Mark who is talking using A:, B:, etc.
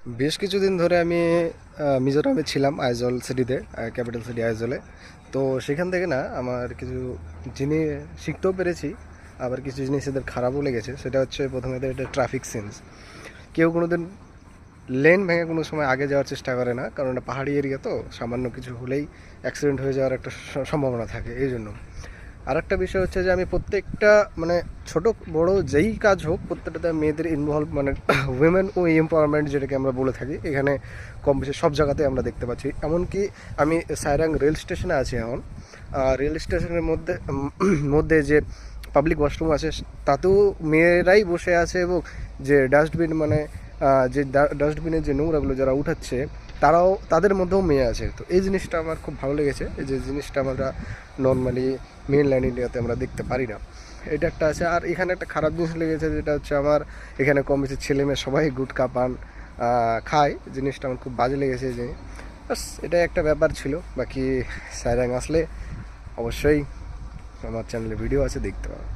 A: বেশ কিছুদিন ধরে আমি মিজোরামে ছিলাম, আইজল সিটিতে, ক্যাপিটাল সিটি আইজলে। তো সেখান থেকে না আমার কিছু জিনিস শিখতেও পেরেছি, আবার কিছু জিনিস এদের খারাপও লেগেছে। সেটা হচ্ছে প্রথমে এদের এটা ট্রাফিক সেন্স। কেউ কোনো দিন লেন ভেঙে কোনো সময় আগে যাওয়ার চেষ্টা করে না, কারণ এটা পাহাড়ি এরিয়া, তো সামান্য কিছু হলেই অ্যাক্সিডেন্ট হয়ে যাওয়ার একটা সম্ভাবনা থাকে এই জন্য। আর একটা বিষয় হচ্ছে যে আমি প্রত্যেকটা মানে ছোট বড় যেই কাজ হোক প্রত্যেকটাতে মেয়েদের ইনভলভ, মানে উইমেন ও এম্পাওয়ারমেন্ট যেটাকে আমরা বলে থাকি এখানে, কম বেশি সব জায়গাতে আমরা দেখতে পাচ্ছি। এমনকি আমি সাইরাং রেল স্টেশনে আছি এখন। রেল স্টেশনের মধ্যে যে পাবলিক ওয়াশরুম আছে তাতেও মেয়েরাই বসে আছে, এবং যে ডাস্টবিন মানে যে ডাস্টবিনের যে নোংরাগুলো যারা উঠাচ্ছে তারাও, তাদের মধ্যেও মেয়ে আছে। তো এই জিনিসটা আমার খুব ভালো লেগেছে, এই যে জিনিসটা আমরা নর্মালি মেনল্যান্ড ইন্ডিয়াতে আমরা দেখতে পারি না। এটা একটা আছে। আর এখানে একটা খারাপ জিনিস লেগেছে, যেটা হচ্ছে আমার এখানে কম বেশি ছেলে মেয়ে সবাই গুটখা পান খায়। জিনিসটা আমার খুব বাজে লেগেছে যে, বাস এটাই একটা ব্যাপার ছিল। বাকি সাইরাং আসলে অবশ্যই আমার চ্যানেলে ভিডিও আছে, দেখতে পাবো।